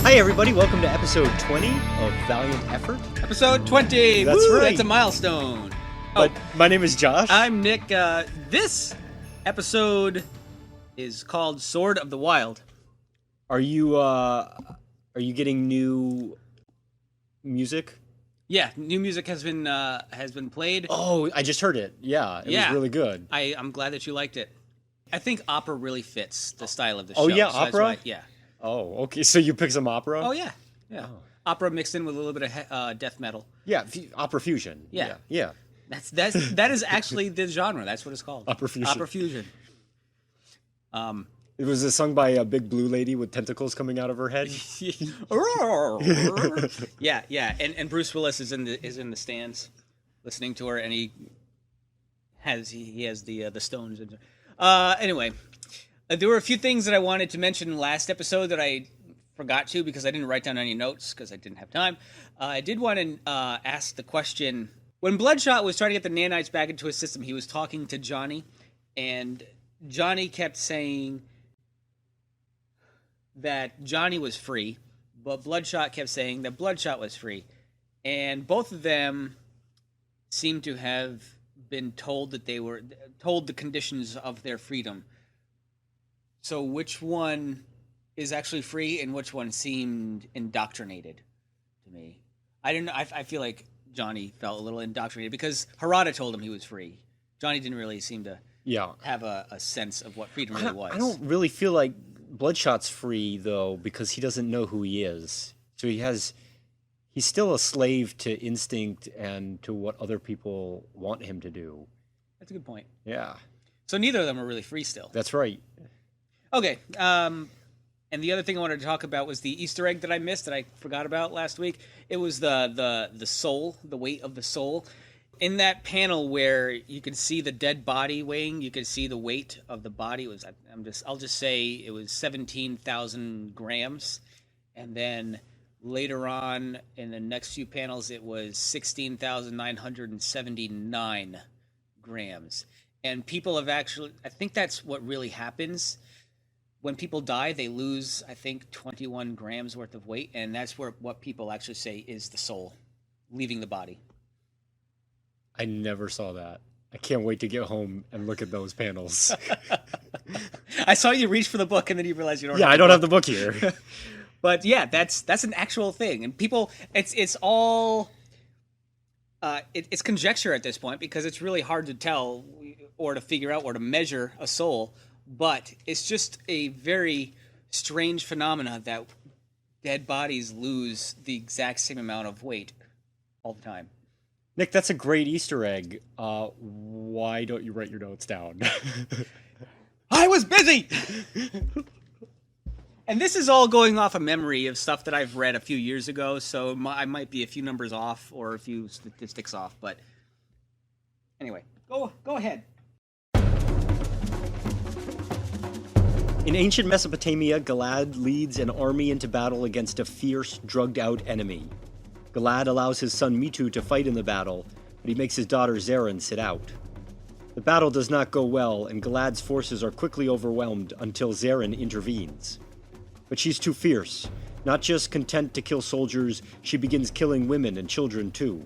Hi, everybody. Welcome to episode 20 of Valiant Effort. Episode 20! That's Woo, right. That's a milestone. But my name is Josh. I'm Nick. This episode is called Sword of the Wild. Are you getting new music? Yeah, new music has been played. Oh, I just heard it. Yeah, it was really good. I'm glad that you liked it. I think opera really fits the style of the show. Oh, yeah, so opera? Yeah. Oh, okay. So you picked some opera? Oh, yeah. Yeah. Oh. Opera mixed in with a little bit of death metal. Yeah, opera fusion. Yeah. Yeah. That is actually the genre. That's what it's called. Opera fusion. Opera fusion. It was sung by a big blue lady with tentacles coming out of her head. yeah. And Bruce Willis is in the stands, listening to her, and he has the stones. Anyway, there were a few things that I wanted to mention last episode that I forgot to because I didn't write down any notes because I didn't have time. I did want to ask the question. When Bloodshot was trying to get the nanites back into his system, he was talking to Johnny, and Johnny kept saying that Johnny was free, but Bloodshot kept saying that Bloodshot was free. And both of them seemed to have been told that they were told the conditions of their freedom. So which one is actually free and which one seemed indoctrinated to me? I didn't know. I feel like Johnny felt a little indoctrinated because Harada told him he was free. Johnny didn't really seem to have a sense of what freedom really was. I don't really feel like Bloodshot's free, though, because he doesn't know who he is. So he's still a slave to instinct and to what other people want him to do. That's a good point. Yeah. So neither of them are really free still. That's right. Okay. And the other thing I wanted to talk about was the Easter egg that I missed that I forgot about last week. It was the soul, the weight of the soul. In that panel where you could see the dead body weighing, you could see the weight of the body. I'll just say it was 17,000 grams, and then later on in the next few panels, it was 16,979 grams. And people have actually, I think that's what really happens. When people die, they lose, I think, 21 grams worth of weight, and that's what people actually say is the soul leaving the body. I never saw that. I can't wait to get home and look at those panels. I saw you reach for the book, and then you realize you don't. Yeah, I don't have the book here. But yeah, that's an actual thing, and people, it's all, it's conjecture at this point because it's really hard to tell or to figure out or to measure a soul. But it's just a very strange phenomena that dead bodies lose the exact same amount of weight all the time. Nick, that's a great Easter egg. Why don't you write your notes down? I was busy! And this is all going off a memory of stuff that I've read a few years ago, so I might be a few numbers off or a few statistics off, but anyway, go ahead. In ancient Mesopotamia, Galad leads an army into battle against a fierce, drugged-out enemy. Galad allows his son Mitu to fight in the battle, but he makes his daughter Zarin sit out. The battle does not go well, and Galad's forces are quickly overwhelmed until Zarin intervenes. But she's too fierce. Not just content to kill soldiers, she begins killing women and children too.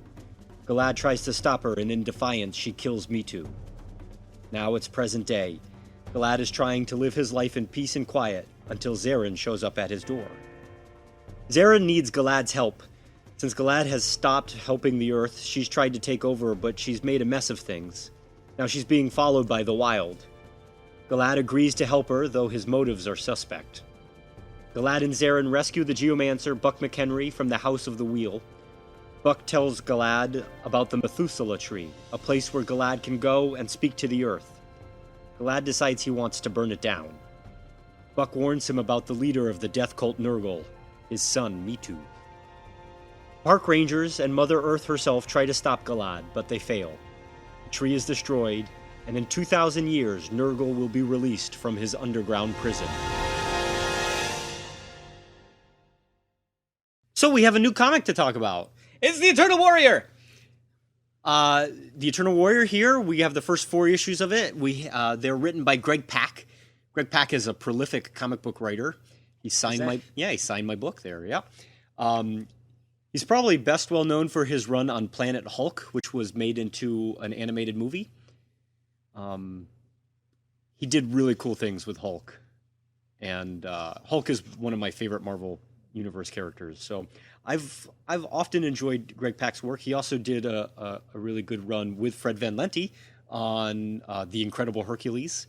Galad tries to stop her, and in defiance, she kills Mitu. Now it's present day. Galad is trying to live his life in peace and quiet until Zarin shows up at his door. Zarin needs Galad's help. Since Galad has stopped helping the Earth, she's tried to take over, but she's made a mess of things. Now she's being followed by the Wild. Galad agrees to help her, though his motives are suspect. Galad and Zarin rescue the geomancer Buck McHenry from the House of the Wheel. Buck tells Galad about the Methuselah tree, a place where Galad can go and speak to the Earth. Galad decides he wants to burn it down. Buck warns him about the leader of the death cult Nurgle, his son Mitu. Park rangers and Mother Earth herself try to stop Galad, but they fail. The tree is destroyed, and in 2,000 years, Nurgle will be released from his underground prison. So we have a new comic to talk about. It's the Eternal Warrior! The Eternal Warrior here, we have the first 4 issues of it. They're written by Greg Pak. Greg Pak is a prolific comic book writer. He signed my book there. Yeah. He's probably best well known for his run on Planet Hulk, which was made into an animated movie. He did really cool things with Hulk, and Hulk is one of my favorite Marvel Universe characters. So I've often enjoyed Greg Pak's work. He also did a really good run with Fred Van Lente on The Incredible Hercules.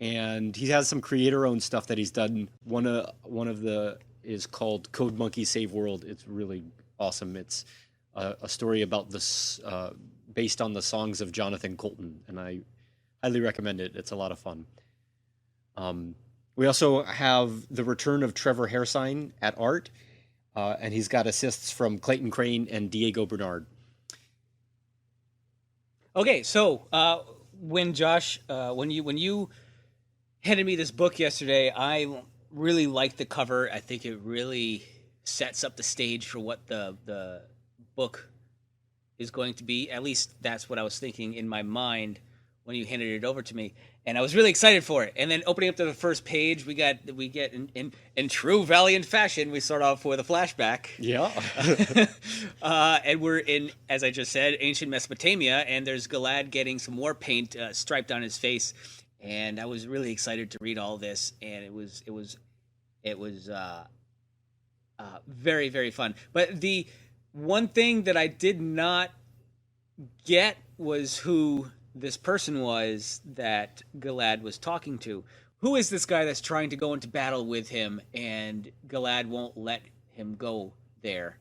And he has some creator-owned stuff that he's done. One of the is called Code Monkey Save World. It's really awesome. It's a story about this based on the songs of Jonathan Colton, and I highly recommend it. It's a lot of fun. We also have the return of Trevor Hairsine at art, and he's got assists from Clayton Crane and Diego Bernard. Okay, so when you handed me this book yesterday, I really liked the cover. I think it really sets up the stage for what the book is going to be. At least that's what I was thinking in my mind when you handed it over to me, and I was really excited for it. And then opening up to the first page, we get in true Valiant fashion, we start off with a flashback. Yeah. And we're in, as I just said, ancient Mesopotamia, and there's Galad getting some war paint striped on his face. And I was really excited to read all this, and it was very, very fun. But the one thing that I did not get was who this person was that Galad was talking to. Who is this guy that's trying to go into battle with him, and Galad won't let him go there?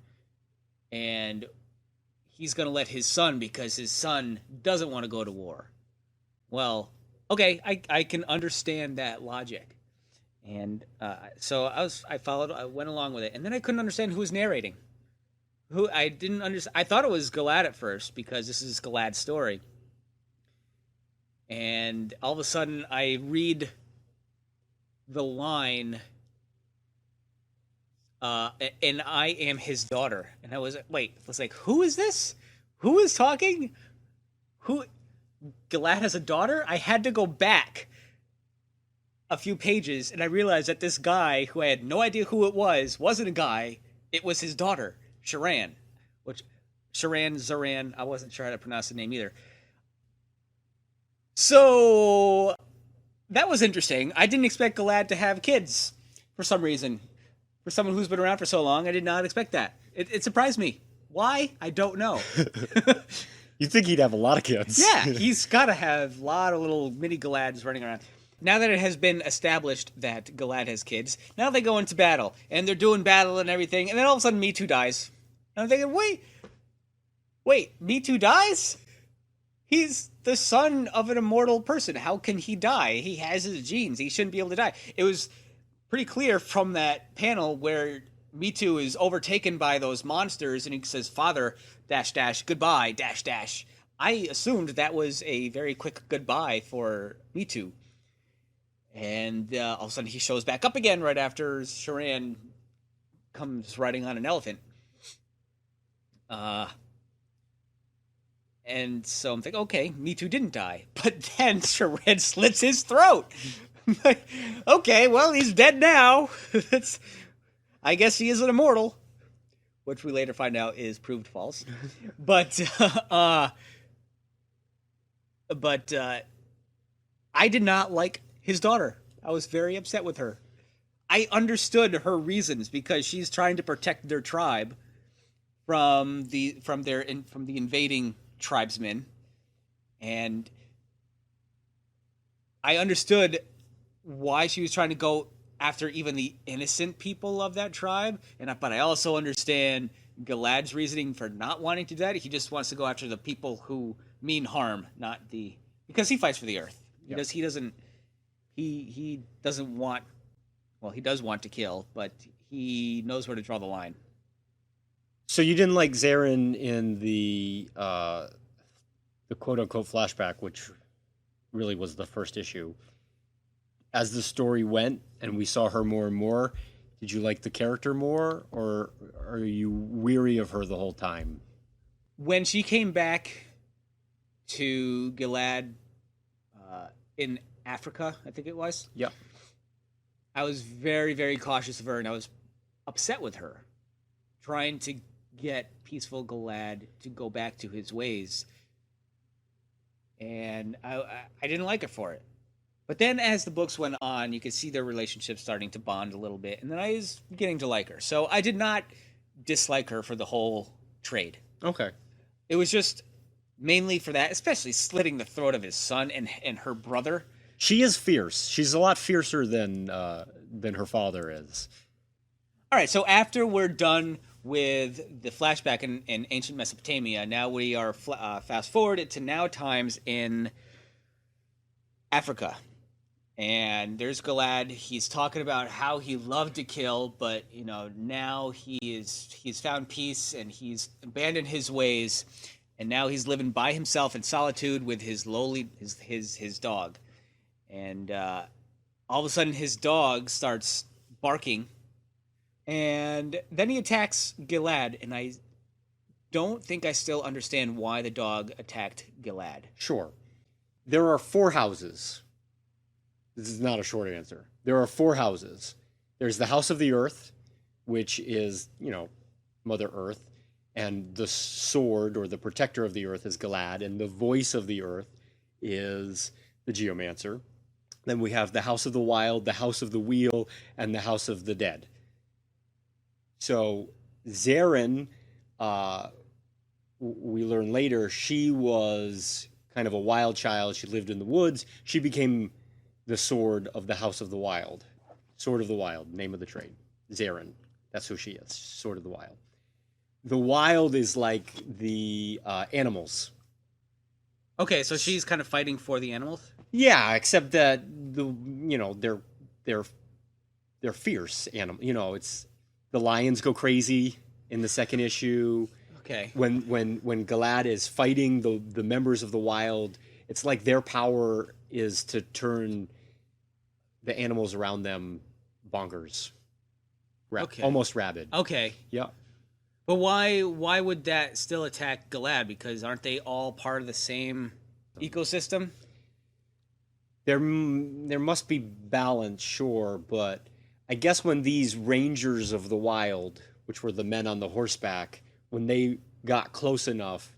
And he's going to let his son, because his son doesn't want to go to war. Well, okay, I can understand that logic. And so I went along with it. And then I couldn't understand who was narrating. I didn't understand. I thought it was Galad at first, because this is Galad's story. And all of a sudden I read the line, and I am his daughter. And I was like, who is this? Who is talking? Galad has a daughter? I had to go back a few pages, and I realized that this guy, who I had no idea who it was, wasn't a guy. It was his daughter, Zoran, I wasn't sure how to pronounce the name either. So that was interesting. I didn't expect Galad to have kids for some reason. For someone who's been around for so long, I did not expect that. It surprised me. Why? I don't know. You'd think he'd have a lot of kids. Yeah, he's got to have a lot of little mini Galads running around. Now that it has been established that Galad has kids, now they go into battle, and they're doing battle and everything, and then all of a sudden Me Too dies. And I'm thinking, wait, Me Too dies? He's the son of an immortal person. How can he die? He has his genes. He shouldn't be able to die. It was pretty clear from that panel where Me Too is overtaken by those monsters, and he says, "Father, -- goodbye, -- I assumed that was a very quick goodbye for Me Too. And all of a sudden he shows back up again right after Zoran comes riding on an elephant. And so I'm thinking, okay, Me Too didn't die. But then Zoran slits his throat. Okay, well, he's dead now. I guess he is an immortal, which we later find out is proved false. But I did not like his daughter. I was very upset with her. I understood her reasons, because she's trying to protect their tribe from the invading tribesmen, and I understood why she was trying to go after even the innocent people of that tribe, but I also understand Galad's reasoning for not wanting to do that. He just wants to go after the people who mean harm, because he fights for the earth. Yep. He doesn't want. Well, he does want to kill, but he knows where to draw the line. So you didn't like Zarin in the quote-unquote flashback, which really was the first issue. As the story went and we saw her more and more, did you like the character more, or are you weary of her the whole time? When she came back to Galad in Africa, I think it was. Yeah. I was very, very cautious of her, and I was upset with her, trying to get peaceful Galad to go back to his ways. And I didn't like her for it. But then as the books went on, you could see their relationship starting to bond a little bit, and then I was beginning to like her. So I did not dislike her for the whole trade. Okay. It was just mainly for that, especially slitting the throat of his son and her brother. She is fierce. She's a lot fiercer than her father is. All right, so after we're done with the flashback in ancient Mesopotamia, now we are fast forwarded to now times in Africa. And there's Galad. He's talking about how he loved to kill, but now he's found peace and he's abandoned his ways, and now he's living by himself in solitude with his his dog. And all of a sudden, his dog starts barking, and then he attacks Galad. And I don't think I still understand why the dog attacked Galad. Sure, there are 4 houses. This is not a short answer. There are 4 houses. There's the House of the Earth, which is, Mother Earth, and the sword or the protector of the earth is Galad, and the voice of the earth is the Geomancer. Then we have the House of the Wild, the House of the Wheel, and the House of the Dead. So Zarin, we learn later, she was kind of a wild child. She lived in the woods. She became the Sword of the House of the Wild. Sword of the Wild, name of the trade. Zarin, that's who she is, Sword of the Wild. The Wild is like the animals. Okay, so she's kind of fighting for the animals? Yeah, except that they're fierce animals. It's the lions go crazy in the second issue. Okay. When Galad is fighting the members of the Wild, it's like their power is to turn the animals around them bonkers. Okay. Almost rabid. Okay. Yeah. But why would that still attack Galad? Because aren't they all part of the same ecosystem? There must be balance, sure, but I guess when these rangers of the wild, which were the men on the horseback, when they got close enough,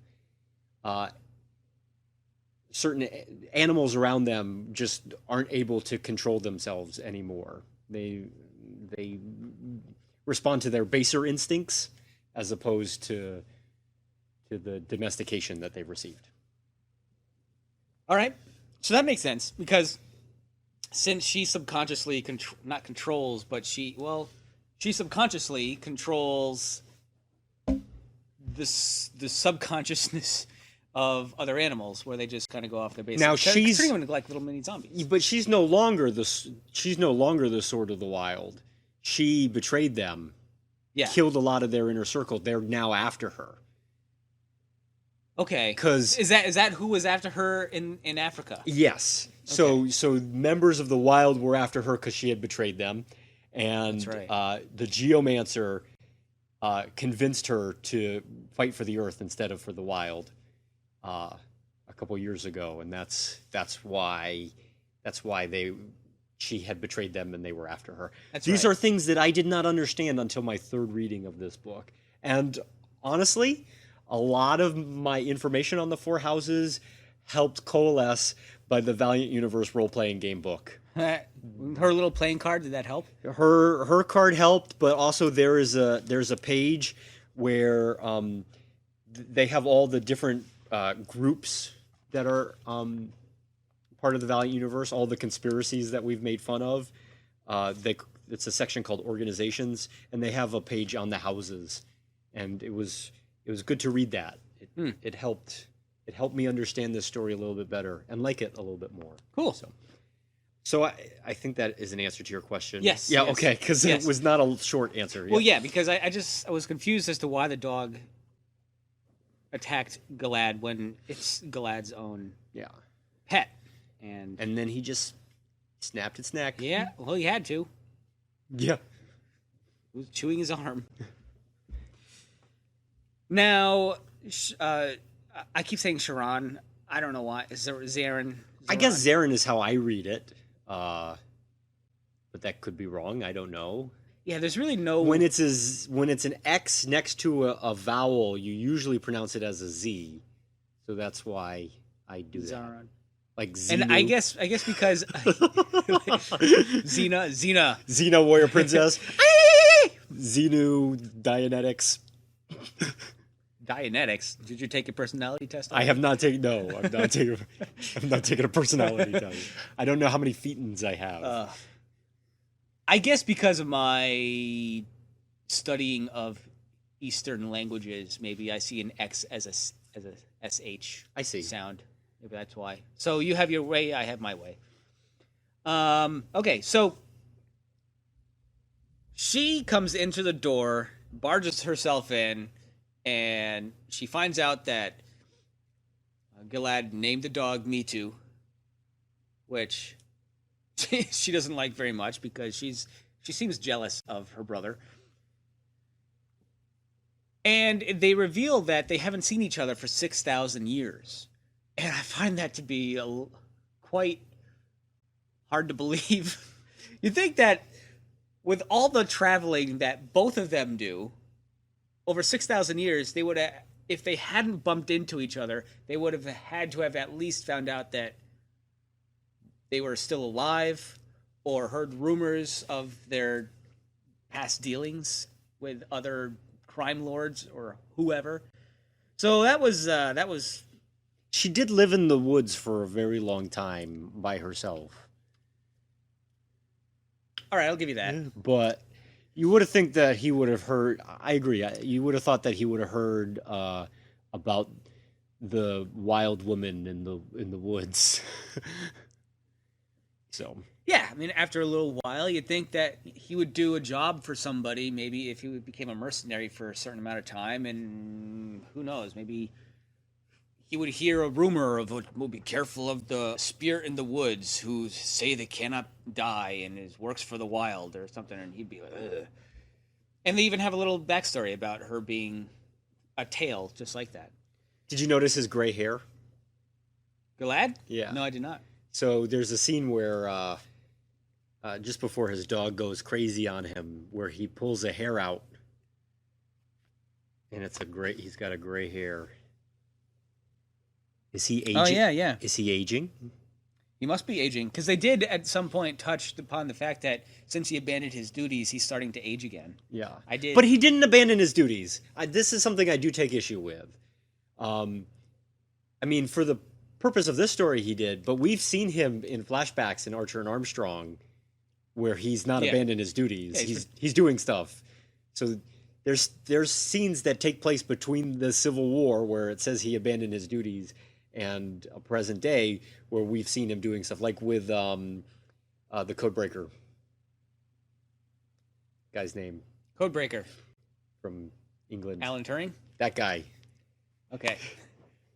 certain animals around them just aren't able to control themselves anymore. They respond to their baser instincts as opposed to the domestication that they've received. All right. So that makes sense, because since she subconsciously not controls, but she subconsciously controls the subconsciousness of other animals, where they just kind of go off their base. Now she's treating them like little mini zombies. But she's no longer the Sword of the Wild. She betrayed them. Yeah. Killed a lot of their inner circle. They're now after her. Okay. Because is that who was after her in Africa? Yes. Okay. So members of the Wild were after her because she had betrayed them, and That's right. The Geomancer convinced her to fight for the Earth instead of for the Wild a couple years ago, and that's why she had betrayed them and they were after her. These are things that I did not understand until my third reading of this book. And honestly, a lot of my information on the 4 houses helped coalesce by the Valiant Universe role-playing game book. Her little playing card, did that help? Her card helped, but also there's a page where they have all the different groups that are part of the Valiant Universe, all the conspiracies that we've made fun of. It's a section called Organizations, and they have a page on the houses, and it was good to read that. It helped me understand this story a little bit better and like it a little bit more. Cool. So I think that is an answer to your question. Yes. Yeah. Yes. Okay. Because it was not a short answer. Well, yeah, because I was confused as to why the dog attacked Galad when it's Galad's own pet. And then he just snapped its neck. Yeah, well, he had to. Yeah. He was chewing his arm. Now, I keep saying Sharon. I don't know why. Is there Zarin? I guess Zarin is how I read it. but that could be wrong. I don't know. Yeah, there's really no... When it's an X next to a vowel, you usually pronounce it as a Z. So that's why I do that. Zaron. Like Xenu. And I guess because Xena Warrior Princess. Xenu Dianetics. Dianetics. Did you take a personality test? I have not taken. No, I'm not taking a personality test. I don't know how many Phaetons I have. I guess because of my studying of Eastern languages, maybe I see an X as a SH. I see. Sound. Maybe that's why. So you have your way, I have my way. Okay, so she comes into the door, barges herself in, and she finds out that Gilad named the dog Me Too, which she doesn't like very much because she seems jealous of her brother. And they reveal that they haven't seen each other for 6,000 years. And I find that to be quite hard to believe. You'd think that with all the traveling that both of them do, over 6,000 years, they would have, if they hadn't bumped into each other, they would have had to have at least found out that they were still alive or heard rumors of their past dealings with other crime lords or whoever. So that was She did live in the woods for a very long time by herself. All right, I'll give you that. But you would have think that he would have heard. I agree. You would have thought that he would have heard about the wild woman in the woods. So yeah, I mean, after a little while, you'd think that he would do a job for somebody. Maybe if he became a mercenary for a certain amount of time, and who knows, maybe he would hear a rumor of, well, be careful of the spirit in the woods who say they cannot die and works for the wild or something, and he'd be like, ugh. And they even have a little backstory about her being a tale just like that. Did you notice his gray hair? Gilad? Yeah. No, I did not. So there's a scene where just before his dog goes crazy on him, where he pulls a hair out, and he's got a gray hair. Is he aging? Oh, yeah. Is he aging? He must be aging, because they did at some point touch upon the fact that since he abandoned his duties, he's starting to age again. Yeah. I did. But he didn't abandon his duties. This is something I do take issue with. I mean, for the purpose of this story, he did, but we've seen him in flashbacks in Archer and Armstrong where he's not abandoned his duties. Yeah, he's doing stuff. So there's scenes that take place between the Civil War where it says he abandoned his duties and a present day where we've seen him doing stuff, like with the Codebreaker guy's name. Codebreaker. From England. Alan Turing? That guy. Okay.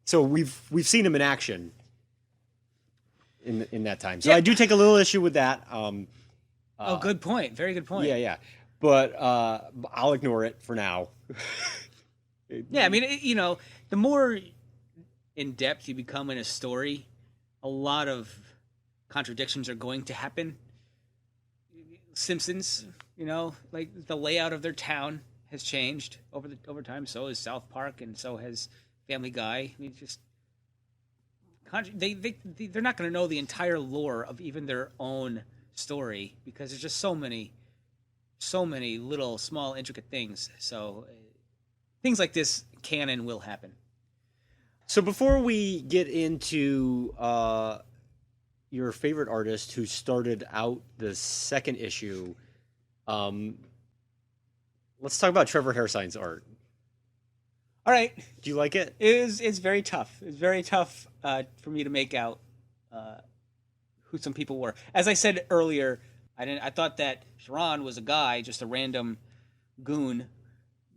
So we've seen him in action in that time. So I do take a little issue with that. Good point. Very good point. Yeah. But I'll ignore it for now. Yeah, I mean, the more in depth you become in a story, a lot of contradictions are going to happen. Simpsons, like the layout of their town has changed over time. So has South Park, and so has Family Guy. I mean, just they're not going to know the entire lore of even their own story because there's just so many little small intricate things. So things like this can and will happen. So before we get into your favorite artist who started out the second issue, let's talk about Trevor Hairsine's art. All right. Do you like it? It's very tough. It's very tough for me to make out who some people were. As I said earlier, I thought that Sharon was a guy, just a random goon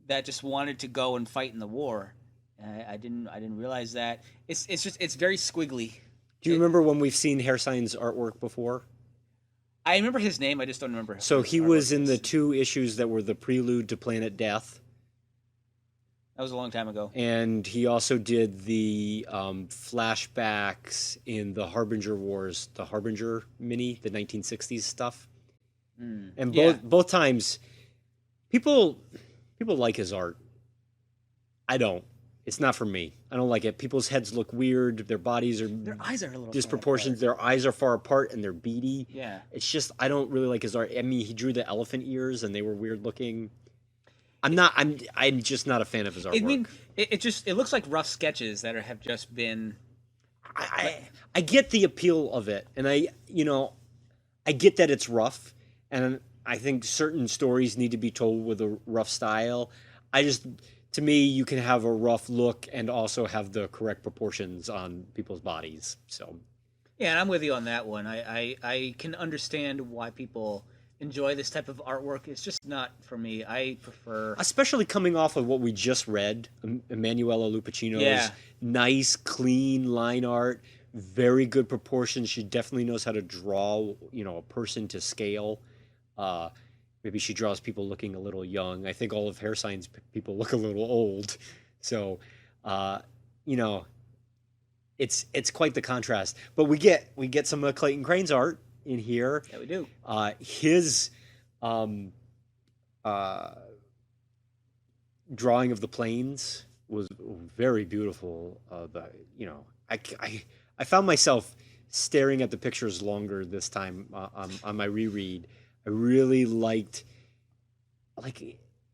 that just wanted to go and fight in the war. I didn't realize that. It's very squiggly. Do you remember when we've seen Hairsine's artwork before? I remember his name. I just don't remember. So he was in the 2 issues that were the prelude to Planet Death. That was a long time ago. And he also did the flashbacks in the Harbinger Wars, the Harbinger mini, the 1960s stuff. And Yeah. both times, people like his art. I don't. It's not for me. I don't like it. People's heads look weird. Their bodies are Their eyes are a little disproportioned. far apart. Their eyes are far apart and they're beady. Yeah. It's just I don't really like his art. I mean, he drew the elephant ears and they were weird looking. I'm just not a fan of his artwork. I mean, it looks like rough sketches that have just been. I get the appeal of it, and I get that it's rough, and I think certain stories need to be told with a rough style. To me, you can have a rough look and also have the correct proportions on people's bodies. So, Yeah, and I'm with you on that one. I can understand why people enjoy this type of artwork. It's just not for me. I prefer, especially coming off of what we just read, Emanuela Lupacino's nice, clean line art, very good proportions. She definitely knows how to draw, a person to scale. Maybe she draws people looking a little young. I think all of Hair Sign's people look a little old. So, it's quite the contrast. But we get some of Clayton Crane's art in here. Yeah, we do. His drawing of the planes was very beautiful. I found myself staring at the pictures longer this time on my reread. I really liked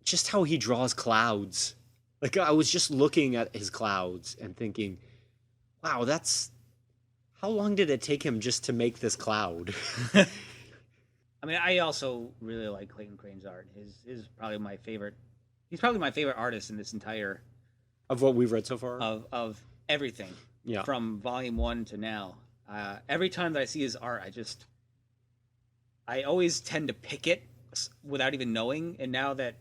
just how he draws clouds. Like I was just looking at his clouds and thinking, wow, how long did it take him just to make this cloud? I mean, I also really like Clayton Crane's art. His probably my favorite. He's probably my favorite artist in this entire of what we've read so far. Of everything. Yeah. From volume 1 to now. Every time that I see his art, I always tend to pick it without even knowing. And now that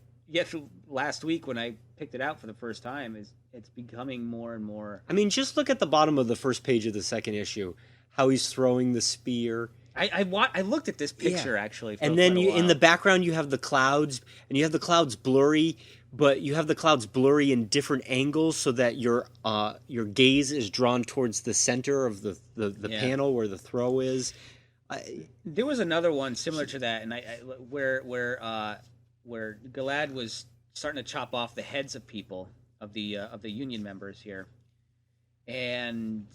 last week when I picked it out for the first time, it's becoming more and more. I mean, just look at the bottom of the first page of the second issue, how he's throwing the spear. I looked at this picture actually, and then in the background you have the clouds, and you have the clouds blurry, but you have the clouds blurry in different angles so that your gaze is drawn towards the center of the panel where the throw is. There was another one similar to that, and where Galad was starting to chop off the heads of people of the union members here, and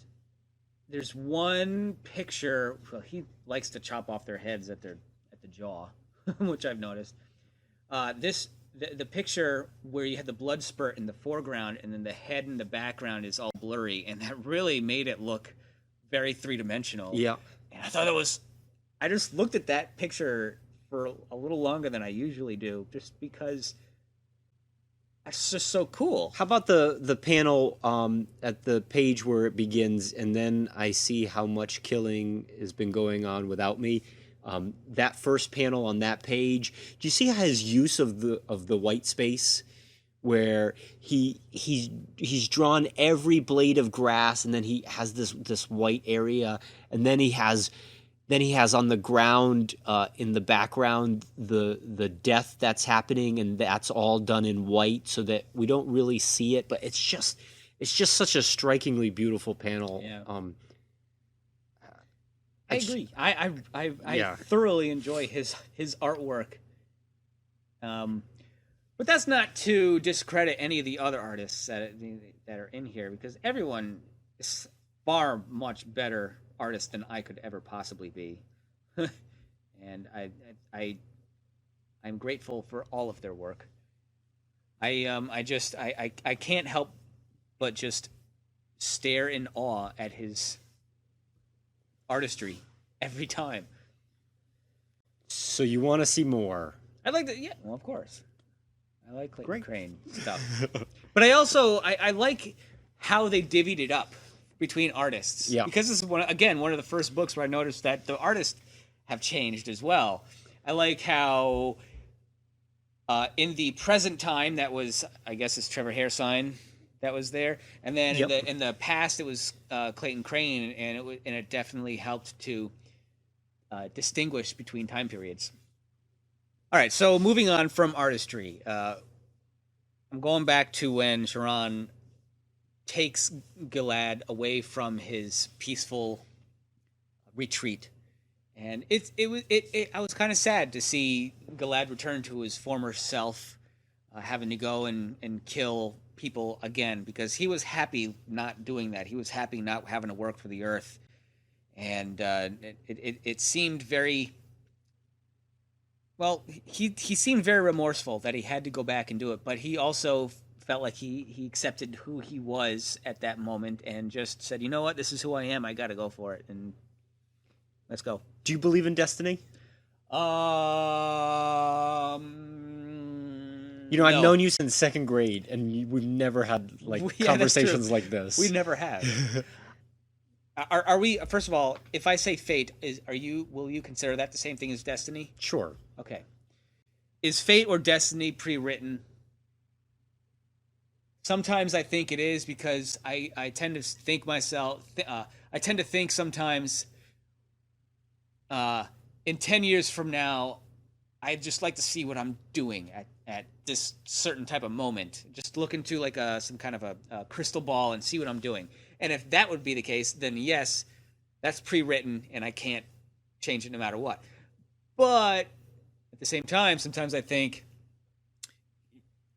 there's one picture. Well, he likes to chop off their heads at the jaw, which I've noticed. The picture where you had the blood spurt in the foreground and then the head in the background is all blurry, and that really made it look very three-dimensional. Yeah. And I just looked at that picture for a little longer than I usually do, just because it's just so cool. How about the panel at the page where it begins, and then I see how much killing has been going on without me? That first panel on that page, do you see how his use of the white space, where he's drawn every blade of grass, and then he has this white area, and then he has on the ground in the background the death that's happening, and that's all done in white so that we don't really see it, but it's just such a strikingly beautiful panel. Yeah. I agree. I thoroughly enjoy his artwork. But that's not to discredit any of the other artists that are in here, because everyone is far much better artist than I could ever possibly be. And I'm grateful for all of their work. I can't help but just stare in awe at his artistry every time. So you want to see more? I like that. Yeah, well, of course. I like Clayton Crane stuff. But I also I like how they divvied it up between artists. Yeah. Because this is one of the first books where I noticed that the artists have changed as well. I like how in the present time, that was, I guess it's Trevor Hairsign that was there, and then in the past it was Clayton Crane, and it definitely helped to distinguish between time periods. All right, so moving on from artistry, I'm going back to when Sharon takes Galad away from his peaceful retreat, And I was kind of sad to see Galad return to his former self, having to go and kill people again, because he was happy not doing that. He was happy not having to work for the Earth, and it seemed very well. He seemed very remorseful that he had to go back and do it, but he also felt like he accepted who he was at that moment and just said, you know what, this is who I am. I got to go for it, and let's go. Do you believe in destiny? I've No. known you since second grade, and we've never had conversations like this. We never have. Are we? First of all, if I say fate, will you consider that the same thing as destiny? Sure. Okay. Is fate or destiny pre-written? Sometimes I think it is, because I tend to think I tend to think sometimes. In 10 years from now, I'd just like to see what I'm doing at this certain type of moment. Just look into like some kind of a crystal ball and see what I'm doing. And if that would be the case, then yes, that's pre-written and I can't change it no matter what. But at the same time, sometimes I think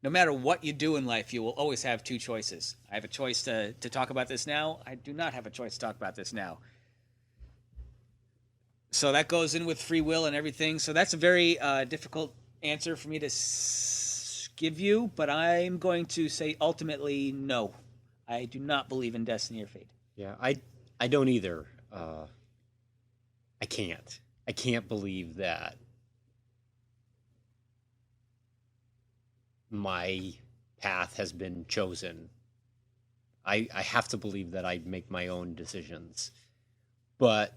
no matter what you do in life, you will always have two choices. I have a choice to talk about this now. I do not have a choice to talk about this now. So that goes in with free will and everything. So that's a very difficult answer for me to give you, but I'm going to say ultimately no. I do not believe in destiny or fate. Yeah, I don't either. I can't believe that my path has been chosen. I have to believe that I make my own decisions. But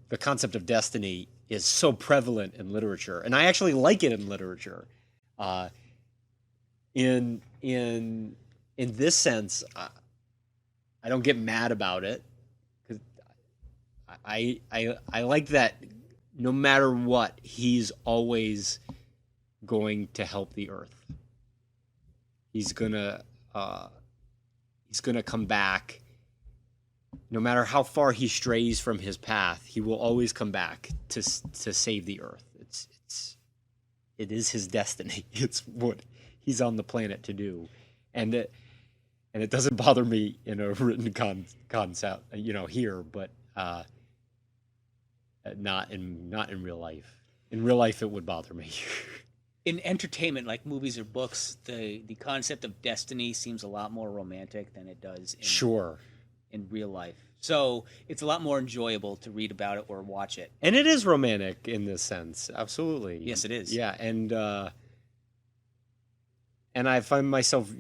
the concept of destiny is so prevalent in literature, and I actually like it in literature. In this sense, I don't get mad about it, because I like that no matter what, he's always going to help the Earth. He's gonna come back. No matter how far he strays from his path, he will always come back to save the Earth. It is his destiny. It's what he's on the planet to do, and it doesn't bother me in a written concept, here, but not in real life. In real life, it would bother me. In entertainment, like movies or books, the concept of destiny seems a lot more romantic than it does in real life. So it's a lot more enjoyable to read about it or watch it. And it is romantic in this sense. Absolutely. Yes, it is. Yeah. And I find myself,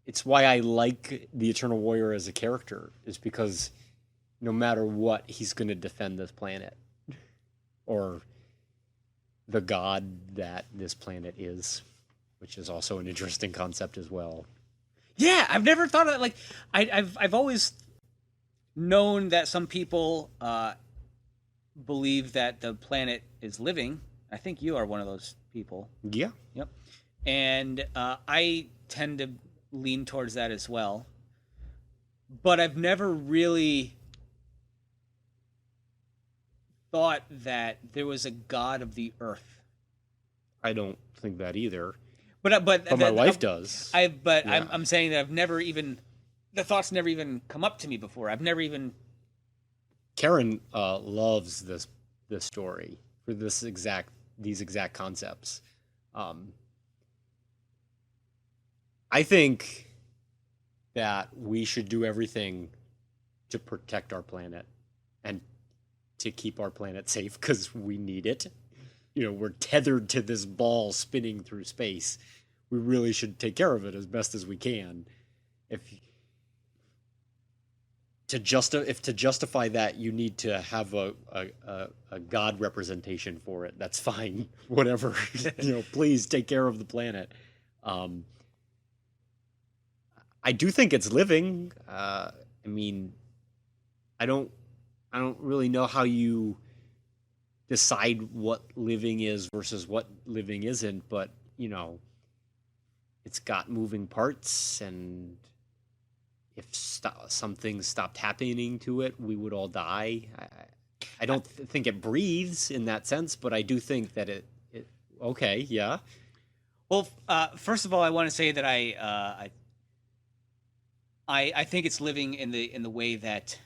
it's why I like the Eternal Warrior as a character, is because no matter what, he's going to defend this planet, or the god that this planet is, which is also an interesting concept as well. Yeah, I've never thought of that. Like, I've always known that some people believe that the planet is living. I think you are one of those people. Yeah. Yep. And I tend to lean towards that as well. But I've never really thought that there was a god of the Earth. I don't think that either. But my wife does. I'm saying that I've never even, the thoughts never even come up to me before. I've never even. Karen loves this story for these exact concepts. I think that we should do everything to protect our planet and to keep our planet safe, because we need it. We're tethered to this ball spinning through space. We really should take care of it as best as we can. If to justify that, you need to have a god representation for it. That's fine. Whatever. Please take care of the planet. I do think it's living. I don't really know how you decide what living is versus what living isn't, but it's got moving parts, and if some things stopped happening to it, we would all die. I don't think it breathes in that sense, but I do think that it okay, yeah. Well, first of all, I want to say that I think it's living in the way that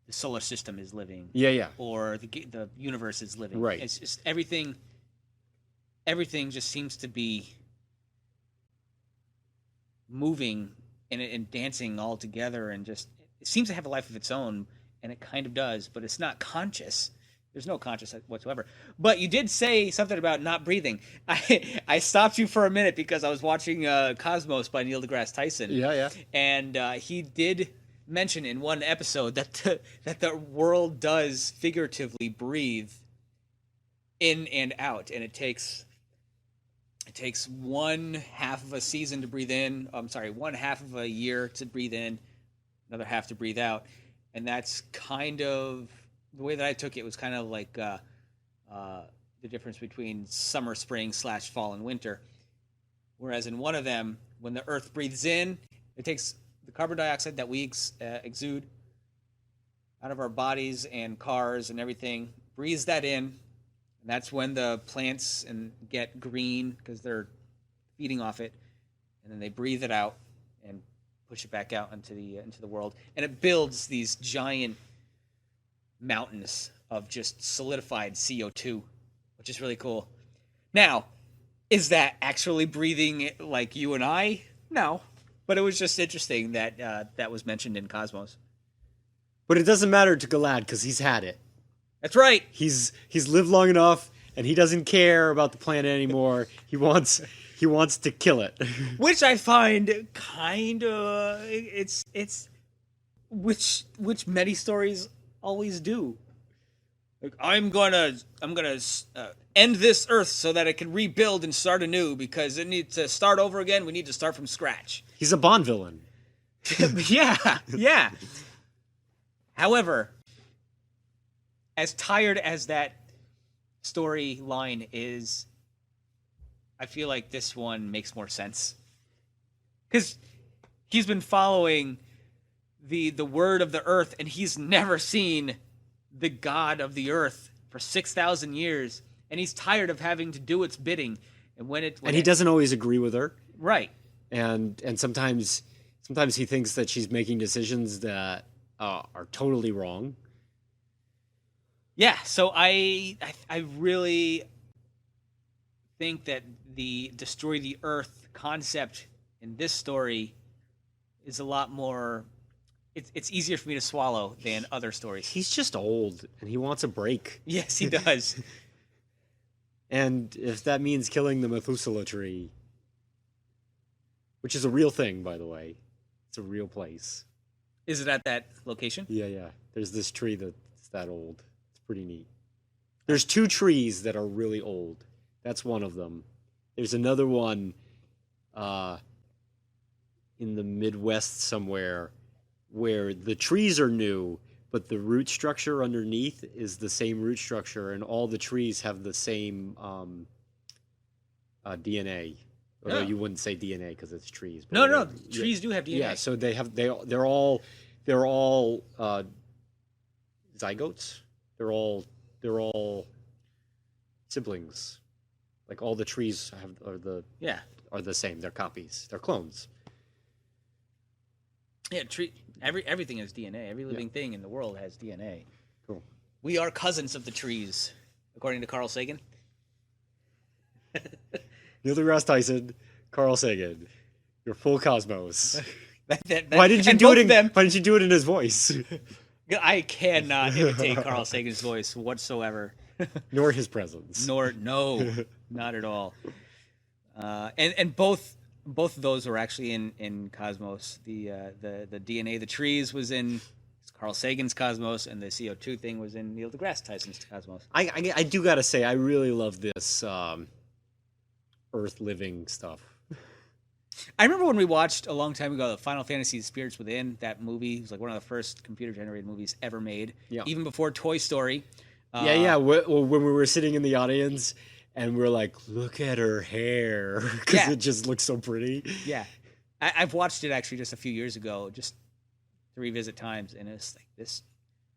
the solar system is living. Yeah. Or the universe is living. Right. It's just everything just seems to be moving and dancing all together, and just it seems to have a life of its own, and it kind of does, but it's not conscious. There's no conscious whatsoever. But you did say something about not breathing. I stopped you for a minute because I was watching Cosmos by Neil deGrasse Tyson. Yeah. And he did mention in one episode that the world does figuratively breathe in and out, and it takes one half of a season to breathe in. I'm sorry, one half of a year to breathe in, another half to breathe out, and that's kind of the way that I took it. Was kind of like the difference between summer, spring / fall and winter. Whereas in one of them, when the Earth breathes in, it takes the carbon dioxide that we exude out of our bodies and cars and everything, breathes that in, and that's when the plants get green because they're feeding off it, and then they breathe it out and push it back out into the world, and it builds these giant mountains of just solidified CO2, which is really cool. Now, is that actually breathing like you and I? No. But it was just interesting that that was mentioned in Cosmos. But it doesn't matter to Galad because he's had it. That's right. He's lived long enough, and he doesn't care about the planet anymore. He wants to kill it. Which I find kind of it's which many stories always do. Like, I'm gonna end this Earth so that it can rebuild and start anew because it needs to start over again. We need to start from scratch. He's a Bond villain. Yeah. However, as tired as that storyline is, I feel like this one makes more sense. Because he's been following the word of the Earth, and he's never seen the god of the Earth for 6,000 years, and he's tired of having to do its bidding. And he doesn't always agree with her. Right. And sometimes he thinks that she's making decisions that are totally wrong. Yeah, so I really think that the destroy the Earth concept in this story is a lot more. It's easier for me to swallow than other stories. He's just old, and he wants a break. Yes, he does. And if that means killing the Methuselah tree, which is a real thing, by the way, it's a real place. Is it at that location? Yeah. There's this tree that's that old. It's pretty neat. There's 2 trees that are really old. That's one of them. There's another one in the Midwest somewhere where the trees are new, but the root structure underneath is the same root structure, and all the trees have the same DNA. Although you wouldn't say DNA because it's trees. But no, trees do have DNA. Yeah, so they're all zygotes. They're all siblings. Like all the trees are the same. They're copies. They're clones. Yeah, everything has DNA. Every living thing in the world has DNA. Cool. We are cousins of the trees, according to Carl Sagan. Neil deGrasse Tyson, Carl Sagan, your full Cosmos. Why didn't you do it in his voice? I cannot imitate Carl Sagan's voice whatsoever. Nor his presence. No, not at all. And both of those were actually in Cosmos. The DNA, the trees was in Carl Sagan's Cosmos, and the CO2 thing was in Neil deGrasse Tyson's Cosmos. I do gotta say, I really love this Earth living stuff. I remember when we watched a long time ago the Final Fantasy Spirits Within, that movie. It was like one of the first computer-generated movies ever made, even before Toy Story. When we were sitting in the audience and we're like, look at her hair, because it just looks so pretty. Yeah. I've watched it actually just a few years ago, just to revisit times, and it's like this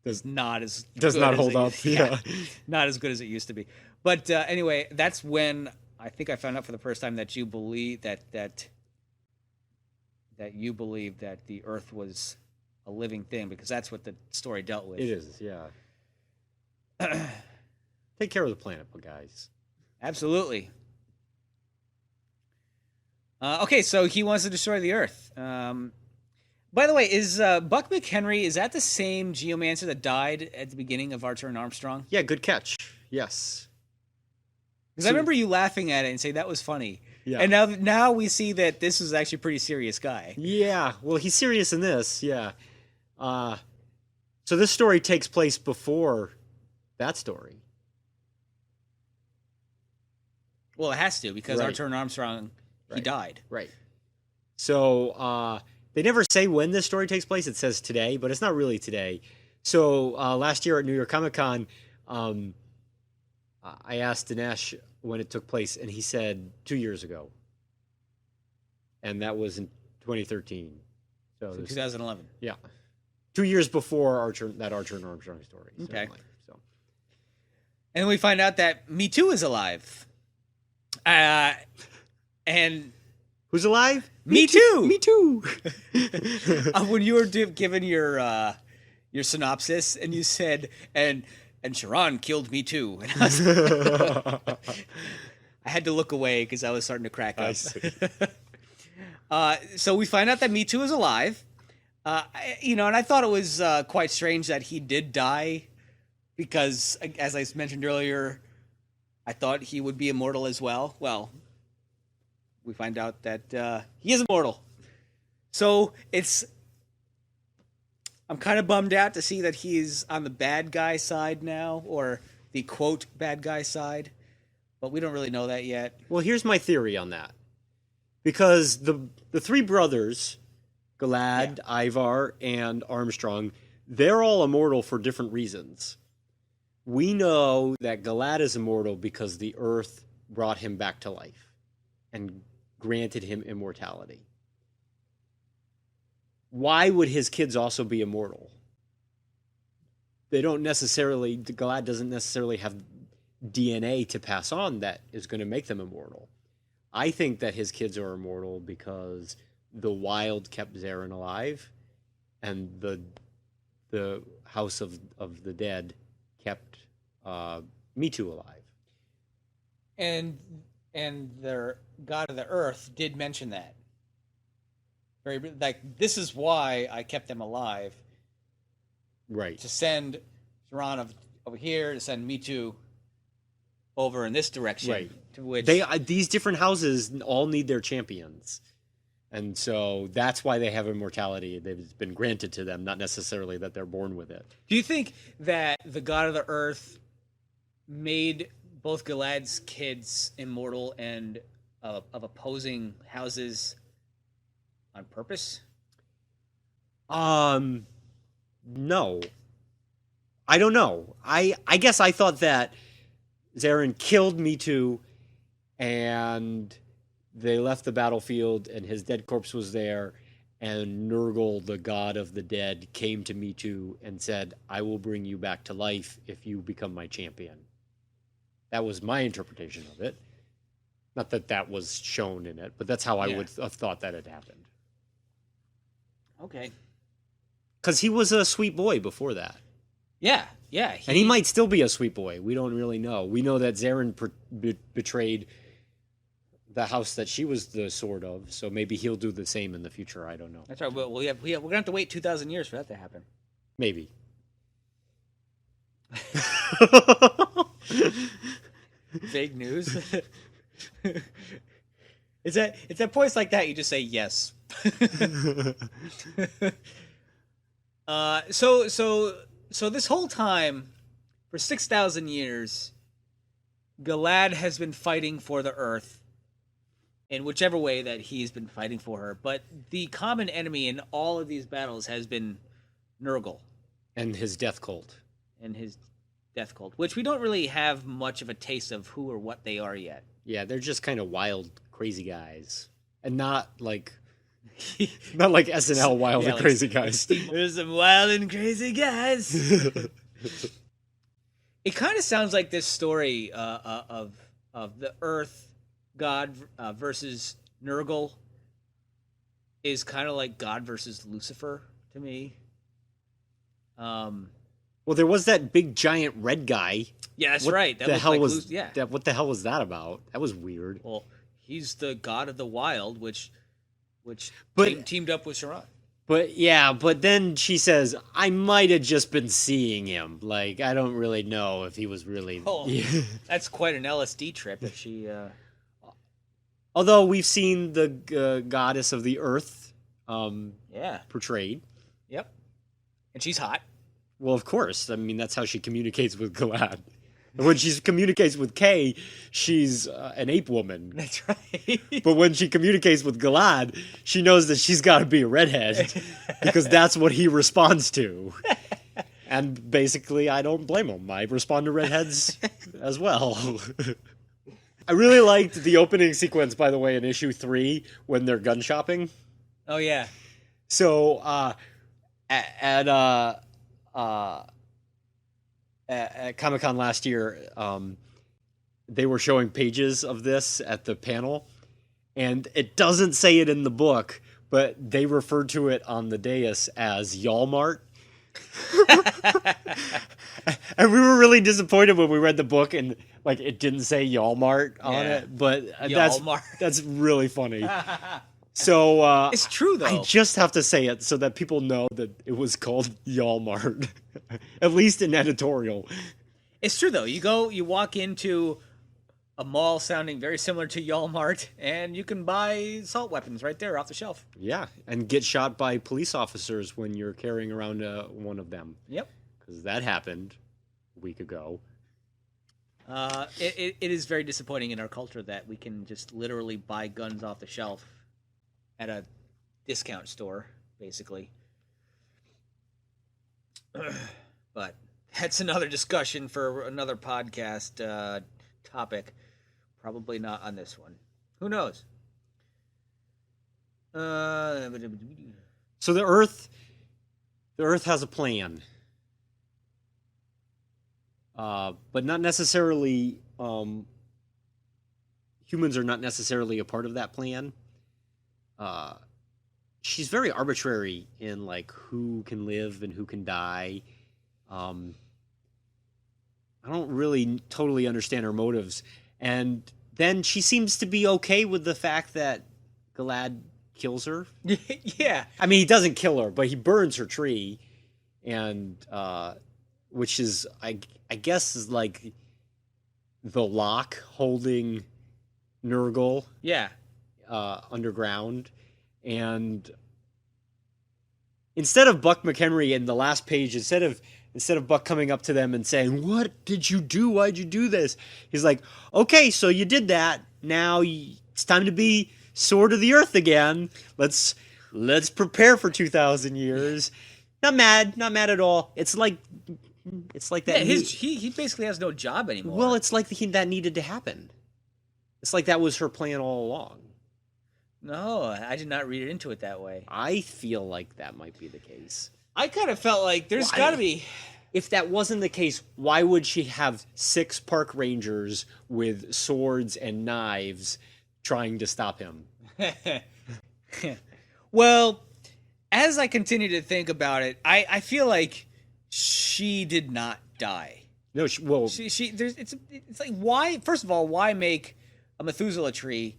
is not as does good not as hold up. Yeah. not as good as it used to be. But anyway, that's when I think I found out for the first time that you believe that you believe that the Earth was a living thing, because that's what the story dealt with. It is, yeah. Take care of the planet, guys. Absolutely. Okay, so he wants to destroy the Earth. By the way, is Buck McHenry, is that the same geomancer that died at the beginning of Archer and Armstrong? Yeah, good catch. Yes. Because I remember you laughing at it and saying that was funny. Yeah. And now we see that this is actually a pretty serious guy. Yeah, well, he's serious in this, yeah. So this story takes place before that story. Well, it has to, because Right. Archer and Armstrong, he died. Right. So they never say when this story takes place. It says today, but it's not really today. So last year at New York Comic Con, I asked Dinesh when it took place, and he said 2 years ago. And that was in 2013. So 2011. Yeah. 2 years before Archer and Armstrong story. Okay. So. And then we find out that Me Too is alive. And who's alive? Me Too. Me Too. When you were given your synopsis, and you said, and Sharon killed Me Too. And I had to look away because I was starting to crack up. I see. So we find out that Me Too is alive. And I thought it was quite strange that he did die, because, as I mentioned earlier, I thought he would be immortal as well. Well, we find out that he is immortal. So I'm kind of bummed out to see that he's on the bad guy side now, or the quote bad guy side, but we don't really know that yet. Well, here's my theory on that. Because the three brothers, Galad, Ivar, and Armstrong, they're all immortal for different reasons. We know that Galad is immortal because the Earth brought him back to life and granted him immortality. Why would his kids also be immortal? Galad doesn't necessarily have DNA to pass on that is going to make them immortal. I think that his kids are immortal because the wild kept Zarin alive, and the House of the Dead kept Me Too alive. And their God of the Earth did mention that. This is why I kept them alive. Right. To send Sharon over here, to send Me Too over in this direction. Right. To which these different houses all need their champions. And so that's why they have immortality. They've been granted to them, not necessarily that they're born with it. Do you think that the God of the Earth made both Galad's kids immortal and of opposing houses on purpose? No. I don't know. I guess I thought that Zarin killed Me Too, and they left the battlefield, and his dead corpse was there, and Nurgle, the god of the dead, came to Me Too and said, I will bring you back to life if you become my champion. That was my interpretation of it. Not that was shown in it, but that's how I would have thought that had happened. Okay. Because he was a sweet boy before that. Yeah. And he might still be a sweet boy. We don't really know. We know that Zarin betrayed the house that she was the sword of, so maybe he'll do the same in the future. I don't know. That's right. Well, we're going to have to wait 2,000 years for that to happen. Maybe. Vague news. It's at points like that you just say yes. So this whole time, for 6,000 years, Galad has been fighting for the Earth in whichever way that he's been fighting for her. But the common enemy in all of these battles has been Nurgle. And his death cult. Which we don't really have much of a taste of who or what they are yet. Yeah, they're just kind of wild, crazy guys. And not like Not like SNL Wild and like Crazy Guys. There's some wild and crazy guys. It kind of sounds like this story of the Earth God versus Nurgle is kind of like God versus Lucifer to me. Well, there was that big giant red guy. Yeah, that's right. What the hell was that about? That was weird. Well, he's the god of the wild, which teamed up with Sharon. But then she says, I might have just been seeing him. Like, I don't really know if he was really... Oh, that's quite an LSD trip if she... Although we've seen the goddess of the earth portrayed. Yep. And she's hot. Well, of course. I mean, that's how she communicates with Galad. And when she communicates with Kay, she's an ape woman. That's right. But when she communicates with Galad, she knows that she's got to be a redhead because that's what he responds to. And basically, I don't blame him. I respond to redheads as well. I really liked the opening sequence, by the way, in issue 3 when they're gun shopping. Oh, yeah. So, at Comic-Con last year, they were showing pages of this at the panel, and it doesn't say it in the book, but they referred to it on the dais as Yalmart. And we were really disappointed when we read the book and like it didn't say Yalmart on it, but that's really funny. So it's true though. I just have to say it so that people know that it was called Yalmart, at least in editorial. It's true though. You walk into a mall sounding very similar to Yalmart, and you can buy assault weapons right there off the shelf. Yeah, and get shot by police officers when you're carrying around one of them. Yep. Because that happened a week ago. It is very disappointing in our culture that we can just literally buy guns off the shelf at a discount store, basically. But that's another discussion for another podcast topic. Probably not on this one. Who knows? So the Earth has a plan, but not necessarily. Humans are not necessarily a part of that plan. She's very arbitrary in like who can live and who can die. I don't really totally understand her motives. And then she seems to be okay with the fact that Galad kills her. Yeah. I mean, he doesn't kill her, but he burns her tree. And, which is, I guess, is like the lock holding Nurgle. Yeah. Underground. And instead of Buck McHenry in the last page, instead of Buck coming up to them and saying, "What did you do? Why'd you do this?" He's like, "Okay, so you did that. Now it's time to be Sword of the Earth again. Let's prepare for 2,000 years." Not mad at all. It's like that. Yeah, he basically has no job anymore. Well, it's like that needed to happen. It's like that was her plan all along. No, I did not read it into it that way. I feel like that might be the case. I kind of felt like there's got to be... If that wasn't the case, why would she have 6 park rangers with swords and knives trying to stop him? Well, as I continue to think about it, I feel like she did not die. No, it's like, why? First of all, why make a Methuselah tree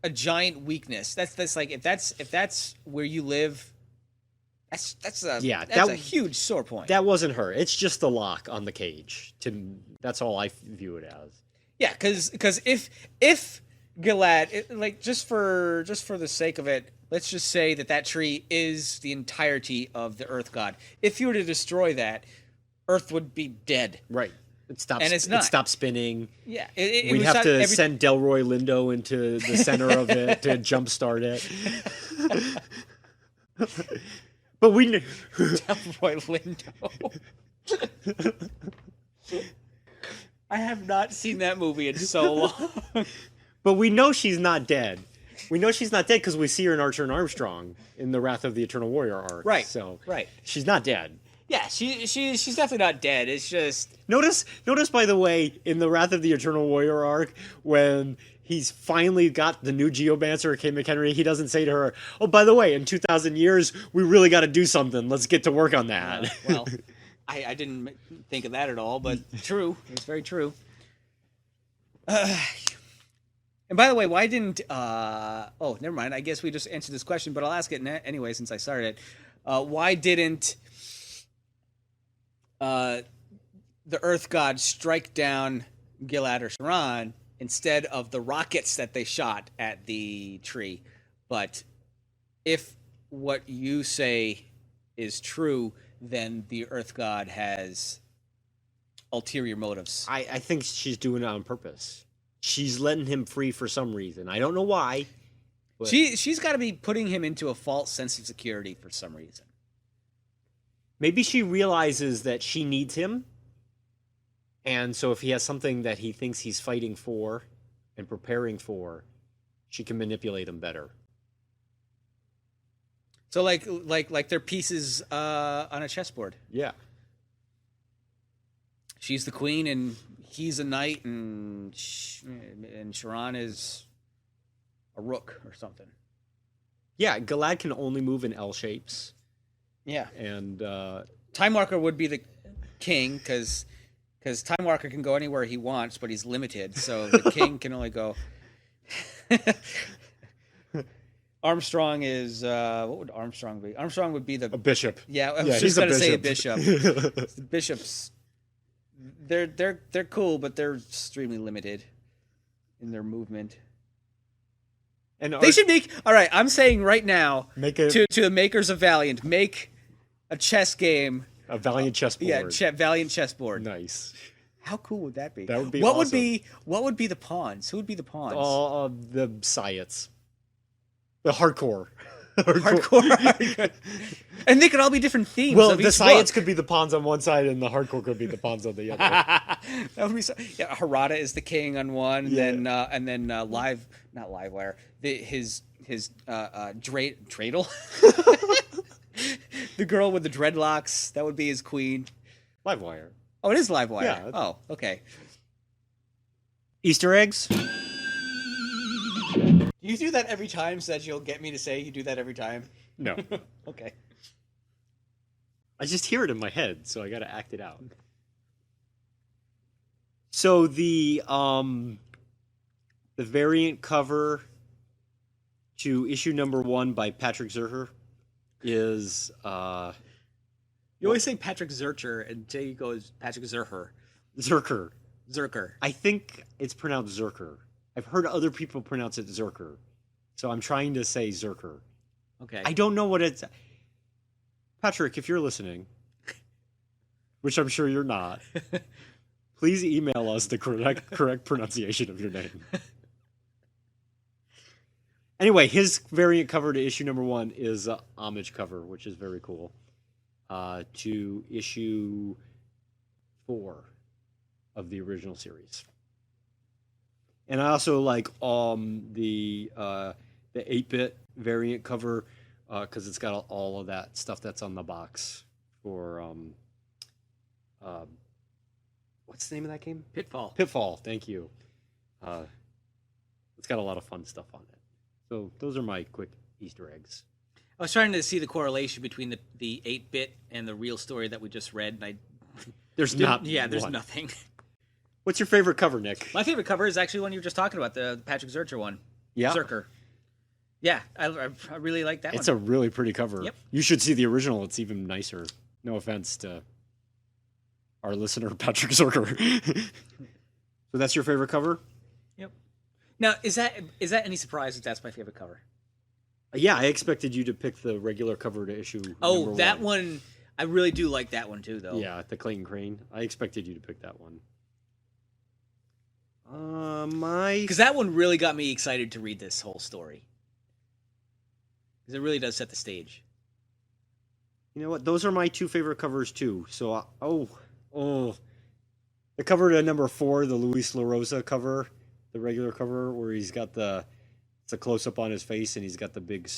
a giant weakness? That's like if that's where you live. That's a huge sore point. That wasn't her. It's just the lock on the cage. That's all I view it as. Yeah, because if Galad, just for the sake of it, let's just say that tree is the entirety of the Earth God. If you were to destroy that, Earth would be dead. Right. It stops. And it's not. It stops spinning. Yeah. We'd have to send Delroy Lindo into the center of it to jumpstart it. But we knew Delroy Lindo. I have not seen that movie in so long. But we know she's not dead. We know she's not dead because we see her in Archer and Armstrong in the Wrath of the Eternal Warrior arc. Right. So right. she's not dead. Yeah, she's definitely not dead. It's just Notice by the way, in the Wrath of the Eternal Warrior arc, when he's finally got the new Geomancer, Kay McHenry, he doesn't say to her, "Oh, by the way, in 2,000 years, we really got to do something. Let's get to work on that." Well, I didn't think of that at all, but true. It's very true. And by the way, why didn't... oh, never mind. I guess we just answered this question, but I'll ask it anyway since I started it. Why didn't the Earth God strike down Gilad or Sharon instead of the rockets that they shot at the tree? But if what you say is true, then the Earth God has ulterior motives. I think she's doing it on purpose. She's letting him free for some reason. I don't know why. But... She's got to be putting him into a false sense of security for some reason. Maybe she realizes that she needs him. And so if he has something that he thinks he's fighting for and preparing for, she can manipulate him better. So like they're pieces on a chessboard. Yeah. She's the queen and he's a knight and Sharon is a rook or something. Yeah, Gilad can only move in L shapes. Yeah. And Time Walker would be the king because Time Walker can go anywhere he wants, but he's limited. So the king can only go. Armstrong is what would Armstrong be? Armstrong would be a bishop. Yeah, I was just gonna say a bishop. The bishops, they're cool, but they're extremely limited in their movement. And they should make. All right, I'm saying right now to the makers of Valiant, make a chess game. A Valiant chessboard. Yeah, Valiant chessboard. Nice. How cool would that be? That would be awesome. What would be the pawns? Who would be the pawns? All the Sciats. The hardcore. Hardcore. And they could all be different themes. Well, the Sciats could be the pawns on one side, and the hardcore could be the pawns on the other. That would be so. Yeah, Harada is the king on one, and then not Livewire. His dreidel. The girl with the dreadlocks, that would be his queen. Livewire. Oh, it is Livewire. Yeah. Oh, okay. Easter eggs. You do that every time so that you'll get me to say you do that every time? No. Okay. I just hear it in my head, so I gotta act it out. So the variant cover to issue number 1 by Patrick Zircher is you always say Patrick Zircher and Jay goes Patrick Zircher. Zircher. I think it's pronounced Zircher. I've heard other people pronounce it Zircher. So I'm trying to say Zircher. Okay. I don't know what it's... Patrick, if you're listening, which I'm sure you're not, please email us the correct pronunciation of your name. Anyway, his variant cover to issue number 1 is a homage cover, which is very cool. To issue 4 of the original series. And I also like the 8-bit variant cover because it's got all of that stuff that's on the box for what's the name of that game? Pitfall. Thank you. It's got a lot of fun stuff on it. So those are my quick Easter eggs. I was trying to see the correlation between the 8-bit and the real story that we just read, and there's nothing. What's your favorite cover, Nick? My favorite cover is actually the one you were just talking about, the Patrick Zircher one. Yeah. Zircher. Yeah, I really like that one. It's a really pretty cover. Yep. You should see the original. It's even nicer. No offense to our listener, Patrick Zircher. So that's your favorite cover? Yep. Now, is that any surprise that that's my favorite cover? Yeah, I expected you to pick the regular cover to issue. Oh, that one. I really do like that one too, though. Yeah, the Clayton Crane. I expected you to pick that one. Because that one really got me excited to read this whole story. Because it really does set the stage. You know what? Those are my 2 favorite covers too. So, the cover to number 4, the Luis La Rosa cover, the regular cover, where he's got the It's a close up on his face, and he's got the big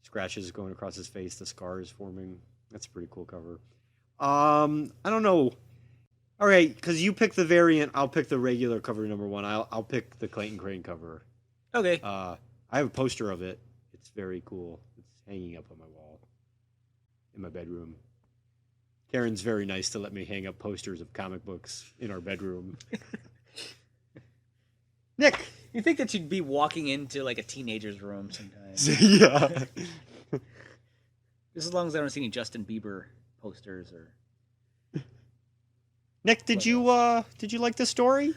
scratches going across his face, the scars forming. That's a pretty cool cover. I don't know. All right, because you pick the variant, I'll pick the regular cover number 1. I'll pick the Clayton Crane cover. Okay. I have a poster of it. It's very cool. It's hanging up on my wall in my bedroom. Karen's very nice to let me hang up posters of comic books in our bedroom. Nick! You think that you'd be walking into like a teenager's room sometimes. Yeah. Just as long as I don't see any Justin Bieber posters or... Nick, did you like this story?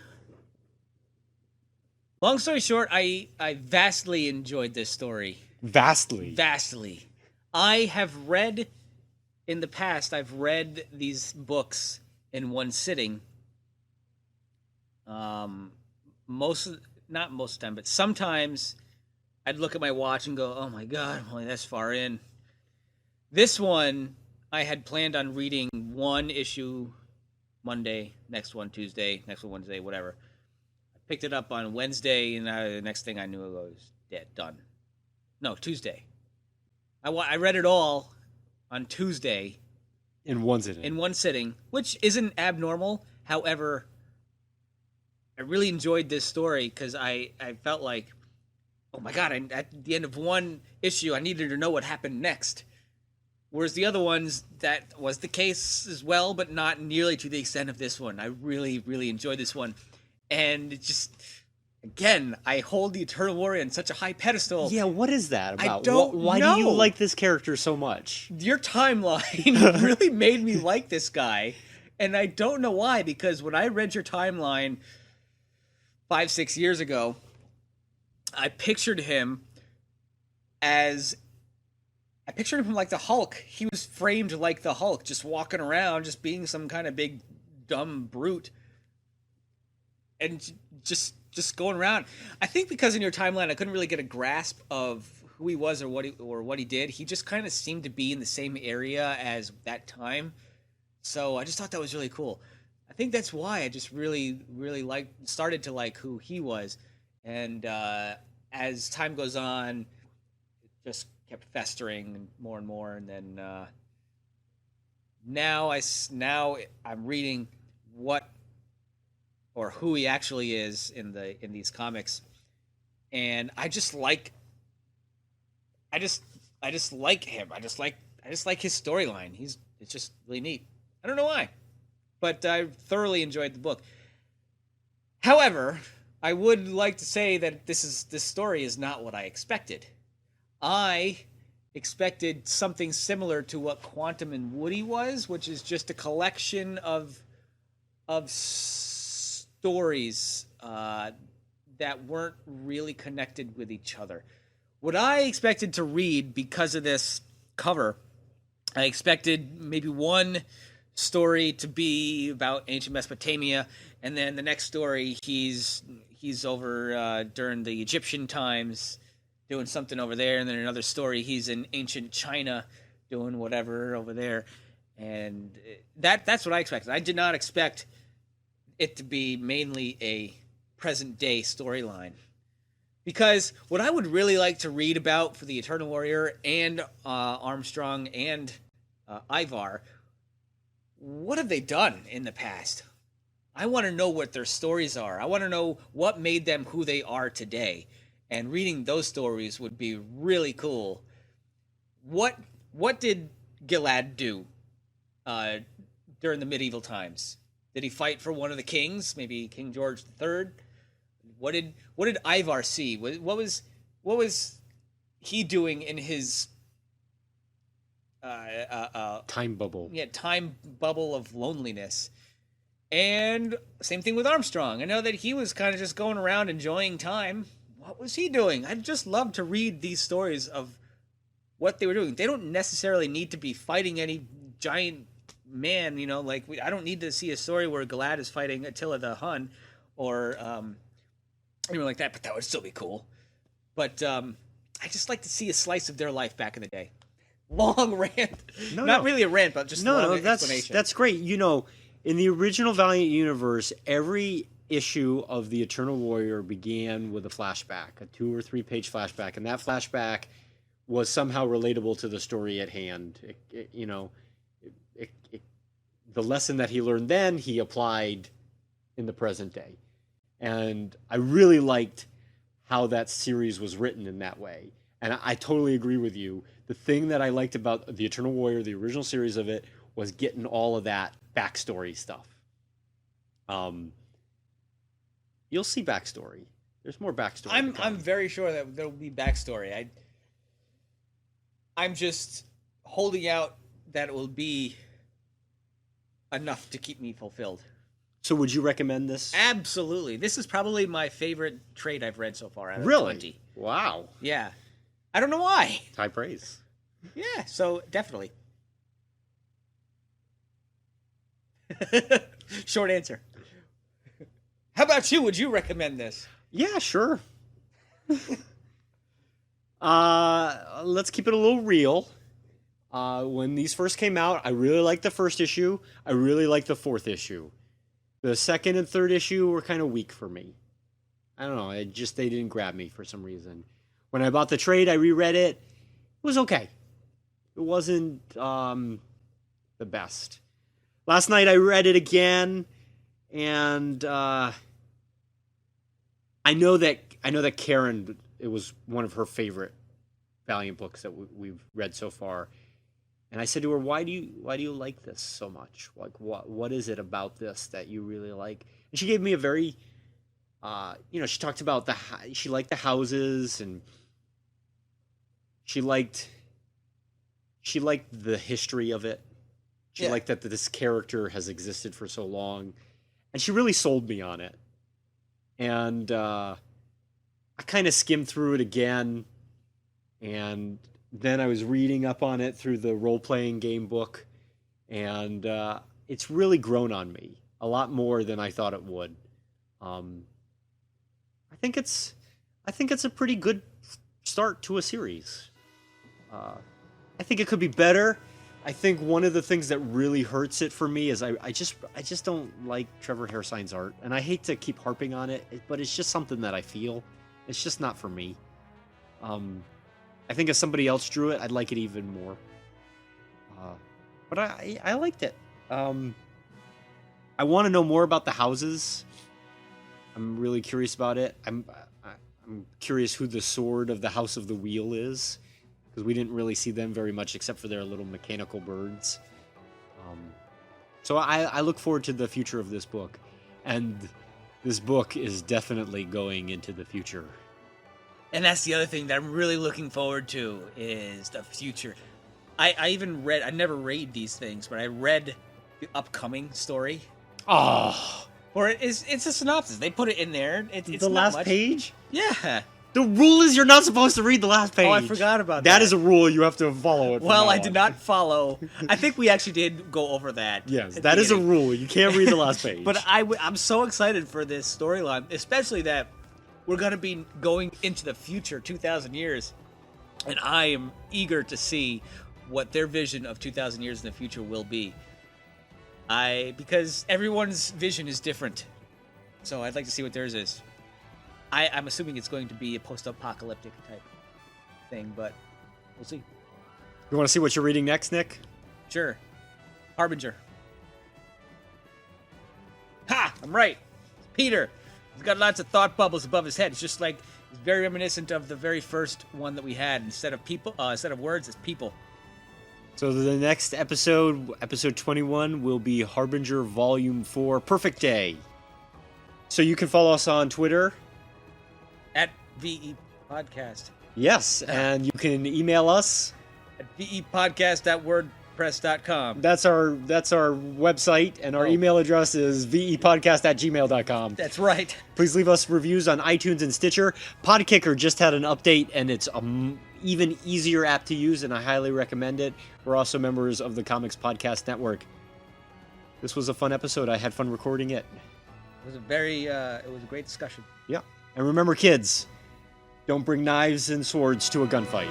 Long story short, I vastly enjoyed this story. Vastly. I have read, in the past, I've read these books in one sitting. Not most of the time, but sometimes I'd look at my watch and go, oh my God, I'm only this far in. This one, I had planned on reading one issue Monday, next one Tuesday, next one Wednesday, whatever. I picked it up on Wednesday, and the next thing I knew, it was dead, done. No, Tuesday. I read it all on Tuesday. In one sitting. In one sitting, which isn't abnormal. However, I really enjoyed this story because I felt like, oh my God, at the end of one issue, I needed to know what happened next. Whereas the other ones, that was the case as well, but not nearly to the extent of this one. I really, really enjoyed this one. And it just, again, I hold the Eternal Warrior on such a high pedestal. Yeah, what is that about? I don't Why know. do you like this character so much? Your timeline really made me like this guy. And I don't know why, because when I read your timeline 5-6 years ago, I pictured him like the Hulk. He was framed like the Hulk, just walking around, just being some kind of big, dumb brute. And just going around. I think because in your timeline, I couldn't really get a grasp of who he was or what he did. He just kind of seemed to be in the same area as that time. So I just thought that was really cool. I think that's why I just really, really started to like who he was. And as time goes on, it just kept festering and more, and then now I'm reading what or who he actually is in these comics, and I just like him. I just like his storyline. It's just really neat. I don't know why, but I thoroughly enjoyed the book. However, I would like to say that this story is not what I expected. I expected something similar to what Quantum and Woody was, which is just a collection of stories that weren't really connected with each other. What I expected to read because of this cover, I expected maybe one story to be about ancient Mesopotamia, and then the next story he's over during the Egyptian times, doing something over there, and then another story he's in ancient China doing whatever over there. And that's what I expected. I did not expect it to be mainly a present-day storyline. Because what I would really like to read about for the Eternal Warrior and Armstrong and Ivar, what have they done in the past? I want to know what their stories are. I want to know what made them who they are today. And reading those stories would be really cool. What did Gilad do during the medieval times? Did he fight for one of the kings, maybe King George III? What did Ivar see? What was he doing in his time bubble? Yeah, time bubble of loneliness. And same thing with Armstrong. I know that he was kind of just going around enjoying time. What was he doing? I'd just love to read these stories of what they were doing. They don't necessarily need to be fighting any giant man, I don't need to see a story where Gilad is fighting Attila the Hun or anything like that, but that would still be cool. But I just like to see a slice of their life back in the day. Long rant. Not really a rant, but just long explanation. That's great. In the original Valiant universe, every issue of the Eternal Warrior began with a flashback, a 2 or 3 page flashback, and that flashback was somehow relatable to the story at hand. The lesson that he learned then, he applied in the present day. And I really liked how that series was written in that way. And I totally agree with you. The thing that I liked about the Eternal Warrior, the original series of it, was getting all of that backstory stuff. You'll see backstory. There's more backstory. I'm very sure that there will be backstory. I'm just holding out that it will be enough to keep me fulfilled. So would you recommend this? Absolutely. This is probably my favorite trade I've read so far. Out of Really? 20. Wow. Yeah. I don't know why. High praise. Yeah, so definitely. Short answer. How about you? Would you recommend this? Yeah, sure. Let's keep it a little real. When these first came out, I really liked the first issue. I really liked the fourth issue. The second and third issue were kind of weak for me. I don't know. They didn't grab me for some reason. When I bought the trade, I reread it. It was okay. It wasn't the best. Last night I read it again, and I know that Karen, it was one of her favorite Valiant books that we've read so far. And I said to her, "Why do you like this so much? Like, what is it about this that you really like?" And she gave me a very, she talked about she liked the houses, and she liked the history of it. She liked that this character has existed for so long, and she really sold me on it. And I kind of skimmed through it again, and then I was reading up on it through the role-playing game book, and it's really grown on me a lot more than I thought it would. I think it's a pretty good start to a series. I think it could be better. I think one of the things that really hurts it for me is I just don't like Trevor Hairsine's art, and I hate to keep harping on it, but it's just something that I feel. It's just not for me. I think if somebody else drew it, I'd like it even more. But I liked it. I want to know more about the houses. I'm really curious about it. I'm curious who the Sword of the House of the Wheel is, because we didn't really see them very much except for their little mechanical birds. So I look forward to the future of this book. And this book is definitely going into the future. And that's the other thing that I'm really looking forward to is the future. I even read, I never read these things, but I read the upcoming story. Oh. Or it's a synopsis. They put it in there. It's the not last much. page? Yeah. The rule is you're not supposed to read the last page. Oh, I forgot about that. That is a rule. You have to follow it. Well, I did not follow. I think we actually did go over that. Yes, that is a rule. You can't read the last page. But I'm so excited for this storyline, especially that we're going to be going into the future, 2,000 years. And I am eager to see what their vision of 2,000 years in the future will be. Because everyone's vision is different. So I'd like to see what theirs is. I'm assuming it's going to be a post-apocalyptic type thing, but we'll see. You want to see what you're reading next, Nick? Sure. Harbinger. Ha! I'm right. Peter. He's got lots of thought bubbles above his head. It's just like, it's very reminiscent of the very first one that we had. Instead of words, it's people. So the next episode 21, will be Harbinger Volume 4, Perfect Day. So you can follow us on Twitter. At VE Podcast. Yes, and you can email us. At vepodcast.wordpress.com. That's our website, and our email address is vepodcast@gmail.com. That's right. Please leave us reviews on iTunes and Stitcher. Podkicker just had an update, and it's an even easier app to use, and I highly recommend it. We're also members of the Comics Podcast Network. This was a fun episode. I had fun recording it. It was a great discussion. Yeah. And remember, kids, don't bring knives and swords to a gunfight.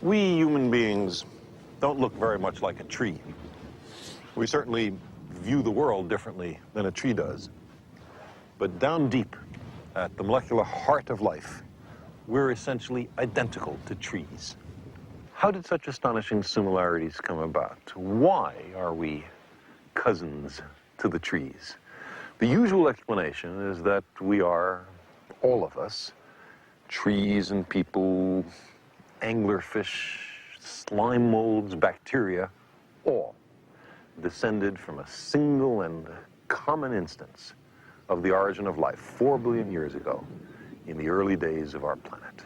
We human beings don't look very much like a tree. We certainly view the world differently than a tree does. But down deep, at the molecular heart of life, we're essentially identical to trees. How did such astonishing similarities come about? Why are we cousins to the trees? The usual explanation is that we are, all of us, trees and people, anglerfish, slime molds, bacteria, all descended from a single and common instance of the origin of life 4 billion years ago in the early days of our planet.